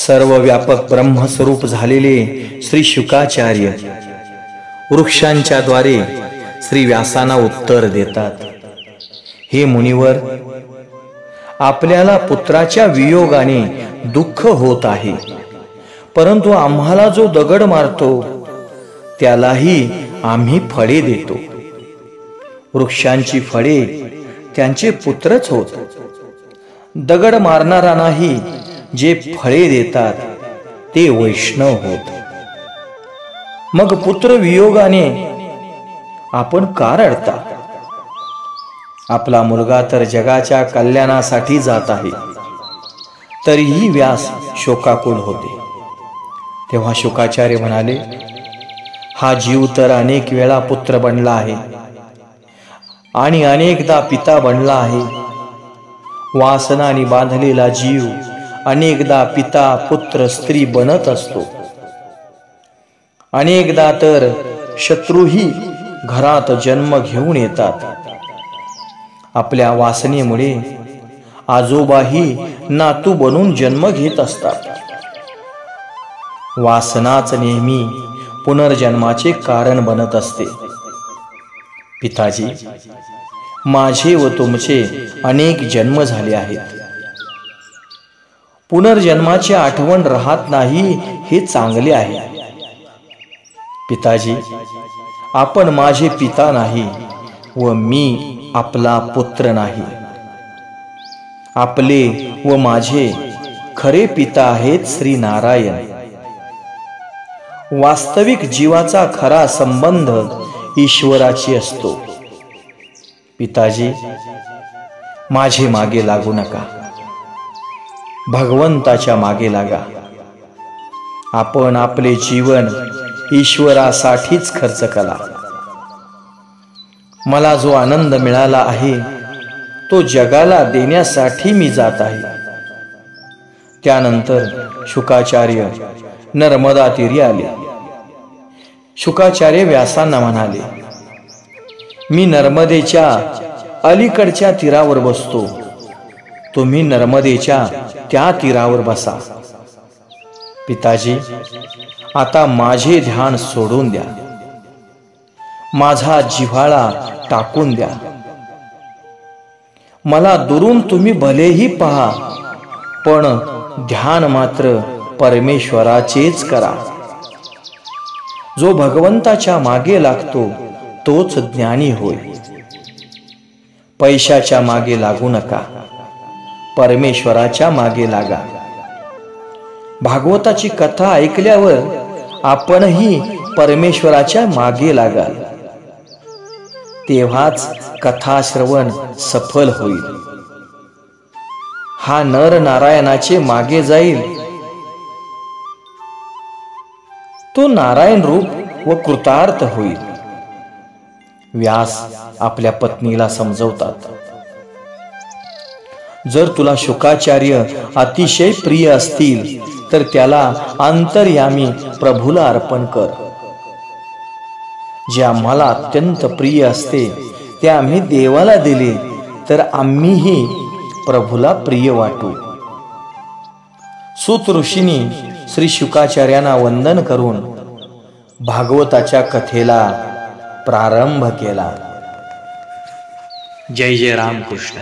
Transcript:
सर्वव्यापक ब्रह्मस्वरूप झालेले श्री शुकाचार्य वृक्षांच्या द्वारे श्री व्यासांना उत्तर देतात, हे मुनिवर, आपल्याला पुत्राच्या वियोगाने दुःख होत आहे, परंतु आम्हाला जो दगड मारतो त्यालाही आम्ही फळे देतो. वृक्षांची फळे त्यांचे पुत्रच होत. दगड मारणाऱ्यांनाही जे फळे देतात ते वैष्णव होत. मग पुत्र वियोगाने आपण का रडता? आपला मुलगा तर जगाच्या कल्याणासाठी जात आहे. तरीही व्यास शोकाकुल होते. तेव्हा शुकाचार्य म्हणाले, हा जीव तर अनेक वेळा पुत्र बनला आहे आणि अनेकदा पिता बनला आहे. वासनाने बांधलेला जीव अनेकदा पिता पुत्र स्त्री बनत असतो. अनेकदा तर शत्रूही घरात जन्म घेऊन येतात. आपल्या वासनेमुळे आजोबाही नातू बनून जन्म घेत असतात. वासनाच नेहमी पुनर्जन्माचे कारण बनत असते. पिताजी, माझे व तुमचे अनेक जन्म झाले आहेत. पुनर्जन्माची आठवण राहत नाही हे चांगले आहे. पिताजी, आपण माझे पिता नाही व मी आपला पुत्र नाही. आपले व माझे खरे पिता आहेत श्री नारायण. वास्तविक जीवाचा खरा संबंध ईश्वराशी असतो. पिताजी, माझे मागे लागू नका, भगवंताच्या मागे लागा. आपण आपले जीवन ईश्वरासाठीच खर्च करा. मला जो आनंद मिळाला आहे तो जगाला देण्यासाठी मी जात आहे. त्यानंतर शुकाचार्य नर्मदा तीरी आले. शुकाचार्य व्यासांना म्हणाले, मी नर्मदेच्या अलीकडच्या तीरावर बसतो, तुम्ही नर्मदेच्या त्या तीरावर बसा. पिताजी, आता माझे ध्यान सोडून द्या, माझा जिव्हाळा टाकून द्या. मला दुरून तुम्ही भलेही पहा, पण ध्यान मात्र परमेश्वराचेच करा. जो भगवंताच्या मागे लागतो तोच ज्ञानी होय. पैशाच्या मागे लागू नका, परमेश्वराच्या मागे लागा. भागवताची कथा ऐकल्यावर आपणही परमेश्वराच्या मागे लागाल. तेव्हाच कथा श्रवण सफल होईल. हा नर नारायणाचे मागे जाईल, तो नारायण रूप व कृतार्थ होईल. व्यास आपल्या पत्नीला समजवतात, जर तुला शुकाचार्य अतिशय प्रिय असतील तर त्याला अंतर्यामी प्रभूला अर्पण कर. जे आम्हाला अत्यंत प्रिय असते ते आम्ही देवाला दिले तर आम्हीही प्रभूला प्रिय वाटू. सूत ऋषींनी श्री शुकाचार्यांना वंदन करून भागवताच्या कथेला प्रारंभ केला. जय जय रामकृष्ण.